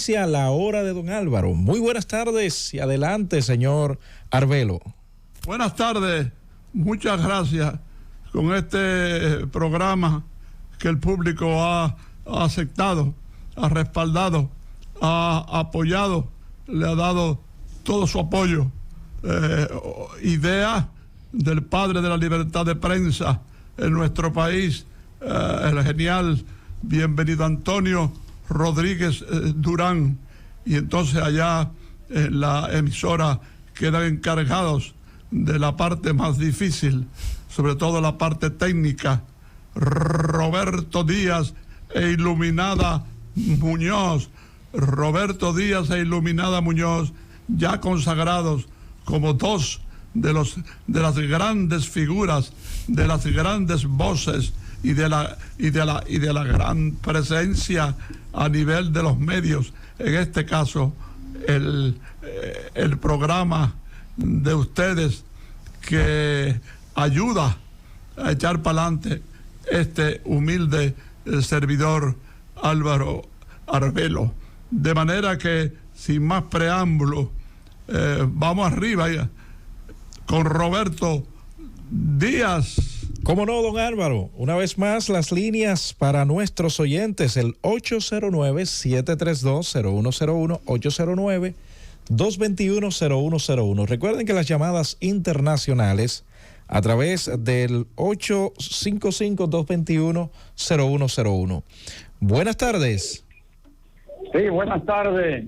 Inicia la hora de don Álvaro. Muy buenas tardes y adelante, señor Arbelo. Buenas tardes, muchas gracias con este programa que el público ha aceptado, ha respaldado, ha apoyado, le ha dado todo su apoyo. Idea del padre de la libertad de prensa en nuestro país, el genial Bienvenido Antonio Rodríguez Durán, y entonces allá en la emisora quedan encargados de la parte más difícil, sobre todo la parte técnica, Roberto Díaz e Iluminada Muñoz. Roberto Díaz e Iluminada Muñoz, ya consagrados como dos de las grandes figuras, de las grandes voces y de la gran presencia a nivel de los medios. En este caso, el programa de ustedes que ayuda a echar para adelante este humilde servidor Álvaro Arbelo. De manera que, sin más preámbulo, vamos arriba ya, con Roberto Díaz. ¿Cómo no, don Álvaro? Una vez más, las líneas para nuestros oyentes, el 809-732-0101, 809-221-0101. Recuerden que las llamadas internacionales a través del 855-221-0101. Buenas tardes. Sí, buenas tardes,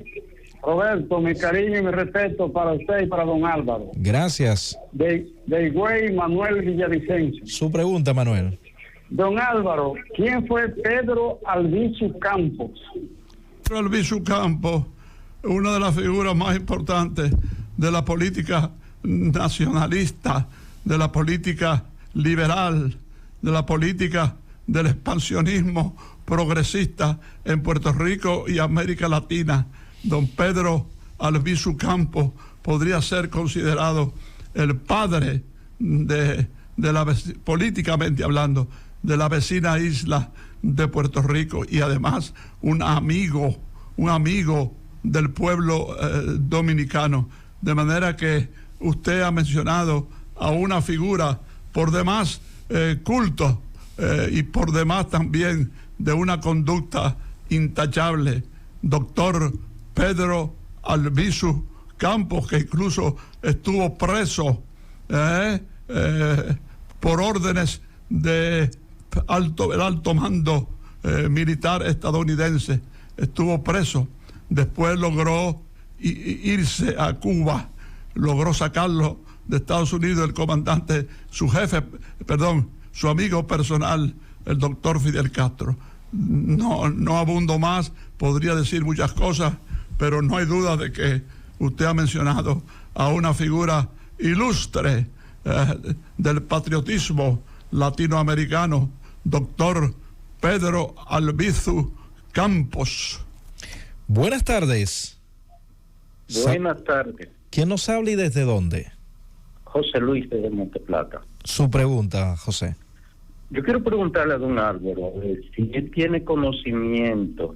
Roberto. Mi cariño y mi respeto para usted y para don Álvaro. Gracias. De Higüey, Manuel Villavicencio. Su pregunta, Manuel. Don Álvaro, ¿quién fue Pedro Albizu Campos? Pedro Albizu Campos, una de las figuras más importantes de la política nacionalista, de la política liberal, de la política del expansionismo progresista en Puerto Rico y América Latina. Don Pedro Albizu Campos podría ser considerado el padre de la, políticamente hablando, de la vecina isla de Puerto Rico, y además un amigo del pueblo dominicano. De manera que usted ha mencionado a una figura por demás culto y por demás también de una conducta intachable, doctor Pedro Albizu Campos, que incluso estuvo preso por órdenes del alto mando militar estadounidense. Estuvo preso, después logró irse a Cuba, logró sacarlo de Estados Unidos el comandante, su amigo personal, el doctor Fidel Castro. No abundo más, podría decir muchas cosas, pero no hay duda de que usted ha mencionado a una figura ilustre del patriotismo latinoamericano, doctor Pedro Albizu Campos. Buenas tardes. Buenas tardes. ¿Quién nos habla y desde dónde? José Luis de Monteplata. Su pregunta, José. Yo quiero preguntarle a don Álvaro si él tiene conocimiento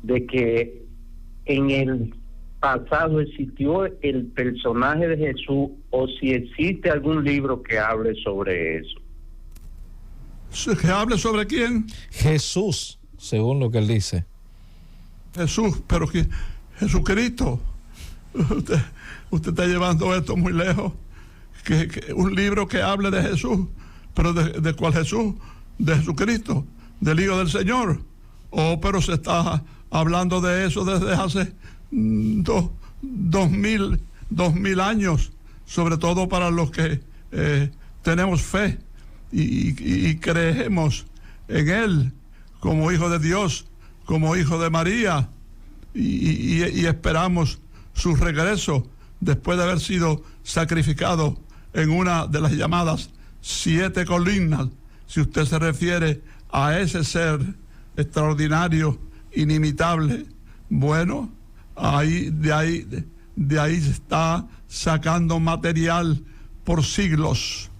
de que en el pasado existió el personaje de Jesús, o si existe algún libro que hable sobre eso. ¿Que hable sobre quién? Jesús, según lo que él dice. Jesús, pero que Jesucristo. Usted está llevando esto muy lejos. Que un libro que hable de Jesús, pero ¿de cuál Jesús? De Jesucristo, del Hijo del Señor. Pero se está hablando de eso desde hace 2000 años, sobre todo para los que tenemos fe y creemos en Él como Hijo de Dios, como Hijo de María, y esperamos su regreso después de haber sido sacrificado en una de las llamadas 7 columnas, si usted se refiere a ese ser extraordinario, inimitable. Bueno, de ahí se está sacando material por siglos.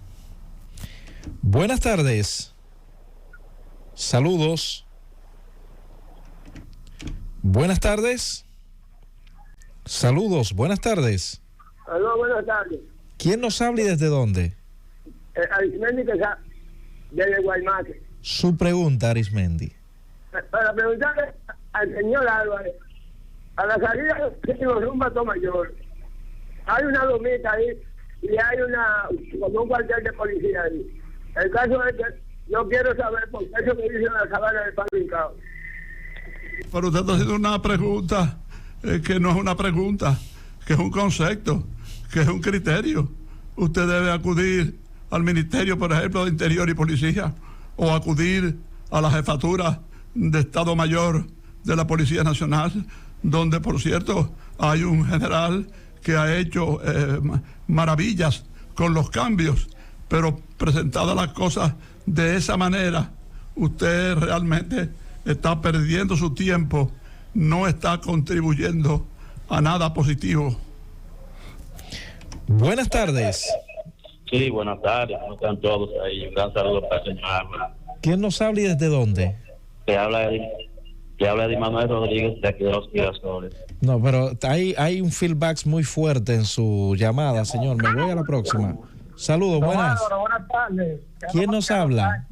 Buenas tardes. Saludos. Buenas tardes. Saludos, buenas tardes. Aló, buenas tardes. ¿Quién nos habla y desde dónde? Arismendi Quesada, desde Guaymaque. Su pregunta, Arismendi. Para preguntarle al señor Álvarez, a la salida de los rumbo a Tomayor, hay una lomita ahí y hay como un cuartel de policía ahí. El caso es que yo quiero saber por qué eso que dice la sabana del fabricado. Pero usted está haciendo una pregunta que no es una pregunta, que es un concepto, que es un criterio. Usted debe acudir al Ministerio, por ejemplo, de Interior y Policía, o acudir a la Jefatura de Estado Mayor de la Policía Nacional, donde, por cierto, hay un general que ha hecho maravillas con los cambios, pero presentadas las cosas de esa manera, usted realmente está perdiendo su tiempo, no está contribuyendo a nada positivo. Buenas tardes. Sí, buenas tardes, ¿cómo están todos ahí? Un gran saludo para el señor Álvarez. ¿Quién nos habla y desde dónde? Le habla de Manuel Rodríguez de aquí de los Girasoles. No, pero hay un feedback muy fuerte en su llamada, señor. Me voy a la próxima. Saludos, buenas. Buenas tardes. ¿Quién nos habla?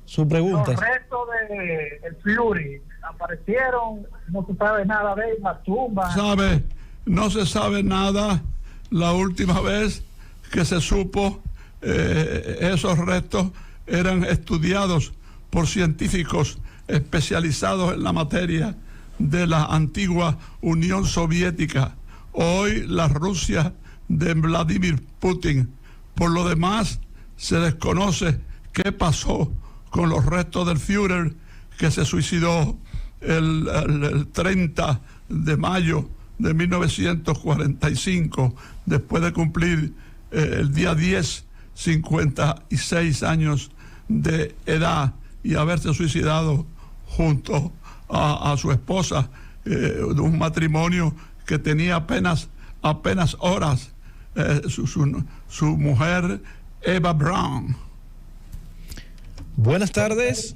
Su pregunta. Los restos del Fury aparecieron, no se sabe nada de las tumbas. No se sabe nada. La última vez que se supo, esos restos eran estudiados por científicos especializados en la materia de la antigua Unión Soviética, hoy la Rusia de Vladimir Putin. Por lo demás, se desconoce qué pasó con los restos del Führer, que se suicidó el 30 de mayo de 1945, después de cumplir el día 10, 56 años de edad, y haberse suicidado junto a su esposa, de un matrimonio que tenía apenas horas, su mujer Eva Braun. Buenas tardes.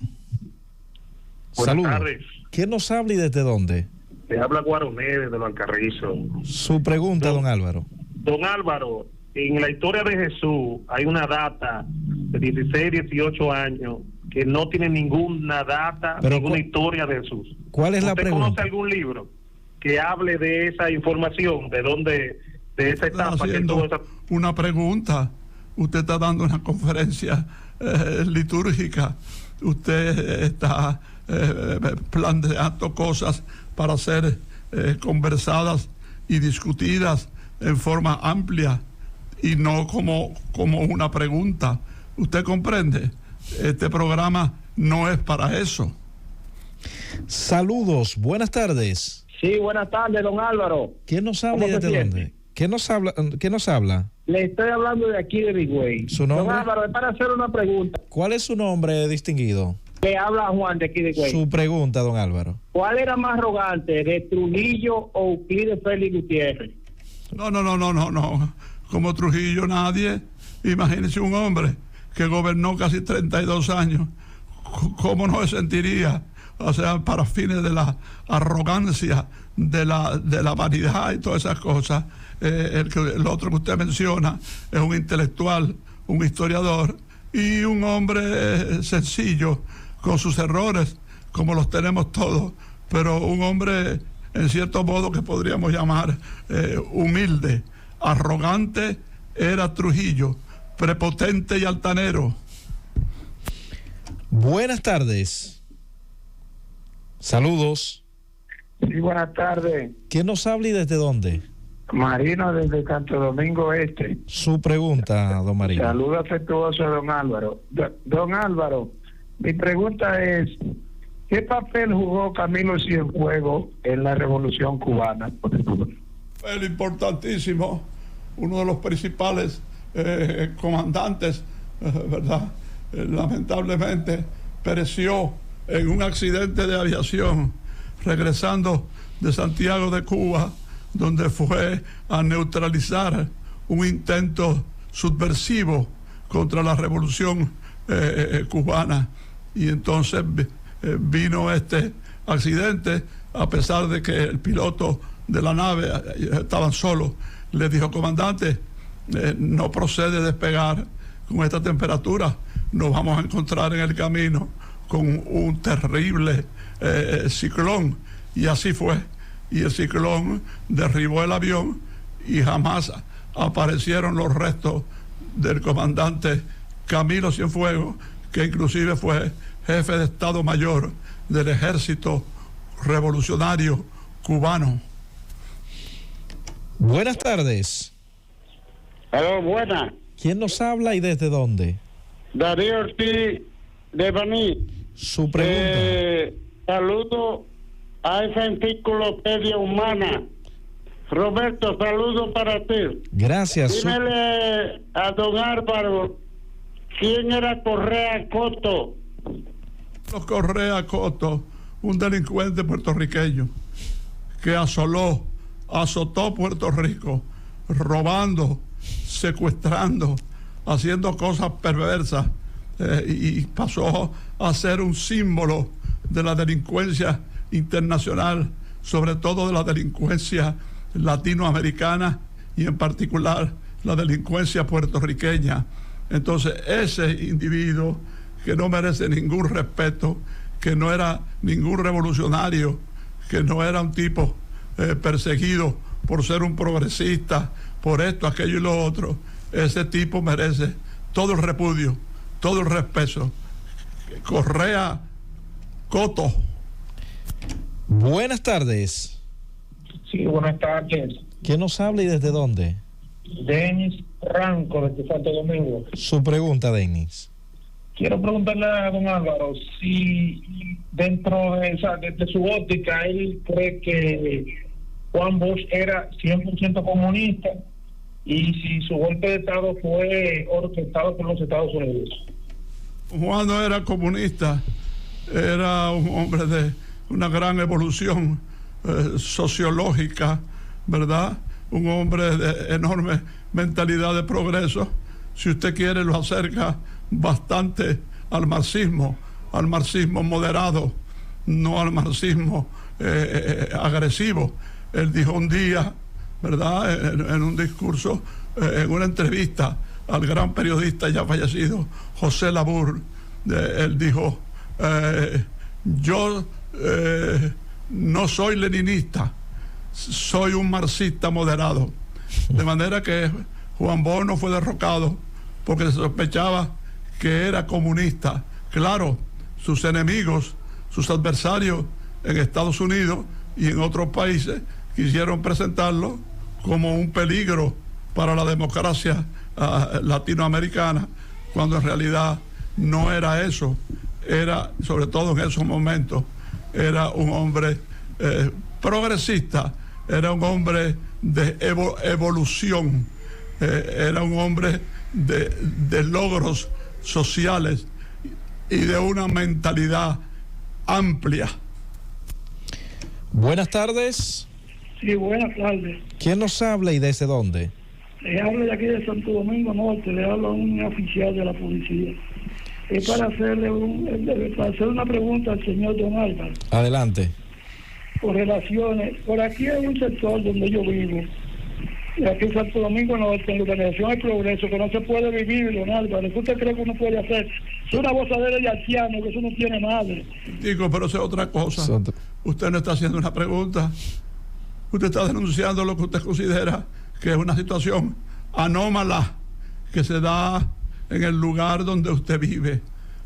Saludos. Tardes. ¿Quién nos habla y desde dónde? Le habla Guaronedes de los Alcarrizos. Su pregunta, don Álvaro. Don Álvaro, en la historia de Jesús hay una data de 16, 18 años que no tiene ninguna data, ninguna historia de Jesús. ¿Cuál es la pregunta? ¿Usted conoce algún libro que hable de esa información, de dónde, de esa etapa que tuvo esa... Una pregunta. Usted está dando una conferencia litúrgica. Usted está planteando cosas para ser conversadas y discutidas en forma amplia y no como una pregunta. ¿Usted comprende? Este programa no es para eso. Saludos, buenas tardes. Sí, buenas tardes, don Álvaro. ¿Quién nos habla y desde dónde? ¿Quién nos habla? Le estoy hablando de aquí de Bigüey. ¿Su nombre? Don Álvaro, es para hacer una pregunta. ¿Cuál es su nombre, distinguido? Le habla Juan de aquí de Bigüey. Su pregunta, don Álvaro. ¿Cuál era más arrogante, de Trujillo o Euclides Félix Gutiérrez? No. Como Trujillo nadie. Imagínese un hombre que gobernó casi 32 años. ¿Cómo no se sentiría? O sea, para fines de la arrogancia, de la vanidad y todas esas cosas. El otro que usted menciona es un intelectual, un historiador y un hombre sencillo, con sus errores, como los tenemos todos, pero un hombre en cierto modo que podríamos llamar humilde. Arrogante era Trujillo, prepotente y altanero. Buenas tardes. Saludos. Sí, buenas tardes. ¿Quién nos habla y desde dónde? Marino desde Santo Domingo Este. Su pregunta, don Marino. Saludo afectuoso a don Álvaro. Don Álvaro, mi pregunta es, ¿qué papel jugó Camilo Cienfuegos en la Revolución Cubana? El importantísimo, uno de los principales comandantes, ¿verdad? Lamentablemente pereció en un accidente de aviación regresando de Santiago de Cuba, donde fue a neutralizar un intento subversivo contra la revolución cubana. Y entonces vino este accidente, a pesar de que el piloto de la nave, estaban solos, le dijo: comandante, no procede despegar con esta temperatura, nos vamos a encontrar en el camino con un terrible ciclón. Y así fue, y el ciclón derribó el avión y jamás aparecieron los restos del comandante Camilo Cienfuegos, que inclusive fue jefe de Estado Mayor del Ejército Revolucionario Cubano. Buenas tardes. Hola, buenas. ¿Quién nos habla y desde dónde? Darío Ortiz de Baní. Su pregunta. Saludo a esa enciclopedia humana. Roberto, saludo para ti. Gracias. Dímele a don Álvaro, ¿quién era Correa Coto? Correa Coto, un delincuente puertorriqueño que azotó Puerto Rico, robando, secuestrando, haciendo cosas perversas, y pasó a ser un símbolo de la delincuencia internacional, sobre todo de la delincuencia latinoamericana y en particular la delincuencia puertorriqueña. Entonces, ese individuo que no merece ningún respeto, que no era ningún revolucionario, que no era un tipo perseguido por ser un progresista, por esto, aquello y lo otro, ese tipo merece todo el repudio, todo el respeto. Correa Coto. Buenas tardes. Sí, buenas tardes. ¿Quién nos habla y desde dónde? Denis Ranco, desde Santo Domingo. Su pregunta, Denis. Quiero preguntarle a don Álvaro si dentro de su óptica él cree que Juan Bosch era 100% comunista y si su golpe de Estado fue orquestado por los Estados Unidos. Juan no era comunista, era un hombre de una gran evolución sociológica, ¿verdad? Un hombre de enorme mentalidad de progreso. Si usted quiere, lo acerca bastante al marxismo moderado, no al marxismo agresivo. Él dijo un día, ¿verdad?, en un discurso, en una entrevista al gran periodista ya fallecido José Labur, él dijo: yo no soy leninista, soy un marxista moderado. De manera que Juan Bosch no fue derrocado porque se sospechaba que era comunista. Claro, sus enemigos, sus adversarios en Estados Unidos y en otros países quisieron presentarlo como un peligro para la democracia latinoamericana, cuando en realidad no era eso. Era, sobre todo en esos momentos, era un hombre progresista, era un hombre de evolución, era un hombre de logros sociales y de una mentalidad amplia. Buenas tardes. Sí, buenas tardes. ¿Quién nos habla y desde dónde? Le hablo de aquí de Santo Domingo Norte, le hablo a un oficial de la policía. Es para hacerle una pregunta al señor don Álvaro. Adelante. Por relaciones, por aquí hay un sector donde yo vivo, y aquí en Santo Domingo Norte, en la organización El Progreso, que no se puede vivir, don Álvaro. ¿Qué usted cree que uno puede hacer? Es una gozadera de anciano, que eso no tiene madre. Digo, pero eso es otra cosa. Usted no está haciendo una pregunta. Usted está denunciando lo que usted considera que es una situación anómala que se da en el lugar donde usted vive.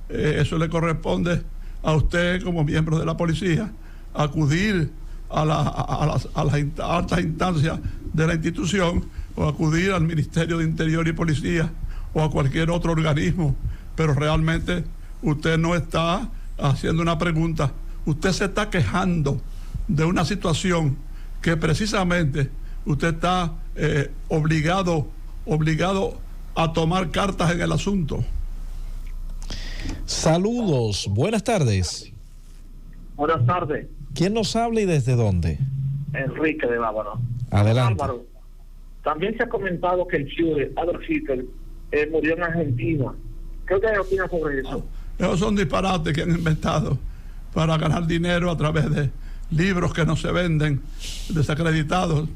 Eso le corresponde a usted como miembro de la policía, acudir a las altas instancias de la institución, o acudir al Ministerio de Interior y Policía o a cualquier otro organismo. Pero realmente usted no está haciendo una pregunta, usted se está quejando de una situación que precisamente usted está obligado a tomar cartas en el asunto. Saludos, buenas tardes. Buenas tardes. ¿Quién nos habla y desde dónde? Enrique de Bávaro. Adelante. Álvaro, también se ha comentado que el Führer, Adolf Hitler, murió en Argentina. ¿Qué usted opina sobre eso? Esos son disparates que han inventado para ganar dinero a través de libros que no se venden, desacreditados,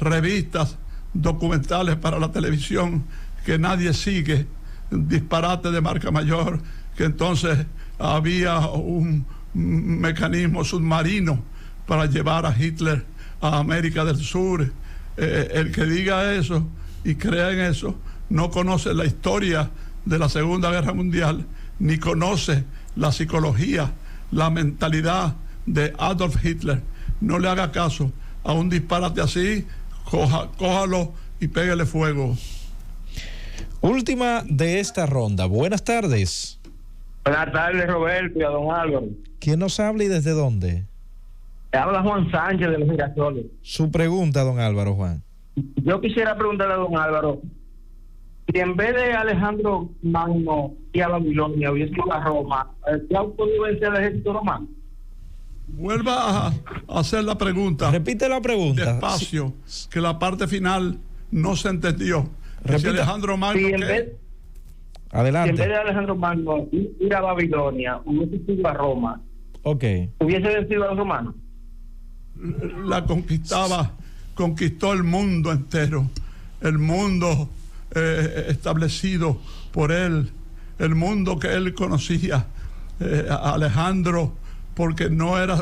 revistas, documentales para la televisión que nadie sigue, disparate de marca mayor, que entonces había un mecanismo submarino para llevar a Hitler a América del Sur. El que diga eso y crea en eso no conoce la historia de la Segunda Guerra Mundial, ni conoce la psicología, la mentalidad de Adolf Hitler. No le haga caso a un disparate así, cójalo y pégale fuego. Última de esta ronda. Buenas tardes. Buenas tardes, Roberto y a don Álvaro. ¿Quién nos habla y desde dónde? Habla Juan Sánchez de los Girasoles. Su pregunta, don Álvaro. Juan. Yo quisiera preguntarle a don Álvaro, si en vez de Alejandro Magno y a Babilonia hubiese ido a Roma, ¿qué ha podido vencer al ejército romano? Vuelva a hacer la pregunta. Repite la pregunta. Despacio, que la parte final no se entendió. Si Alejandro Magno... Adelante. Si en vez de Alejandro Magno ir a Babilonia, hubiese ido a Roma, ¿hubiese vencido a los romanos? La conquistó el mundo entero, el mundo establecido por él, el mundo que él conocía. Alejandro, porque no era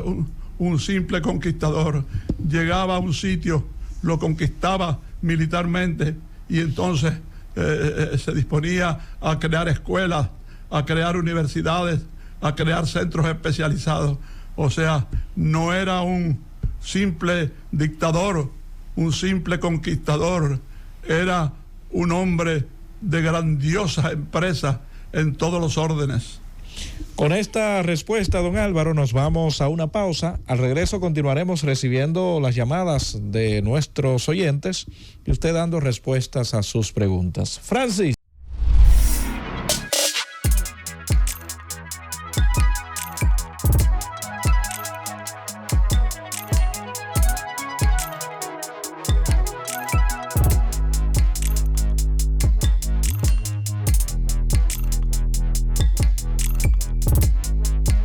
un simple conquistador, llegaba a un sitio, lo conquistaba militarmente y entonces se disponía a crear escuelas, a crear universidades, a crear centros especializados. O sea, no era un simple dictador, un simple conquistador, era un hombre de grandiosa empresa en todos los órdenes. Con esta respuesta, don Álvaro, nos vamos a una pausa. Al regreso continuaremos recibiendo las llamadas de nuestros oyentes y usted dando respuestas a sus preguntas. Francis.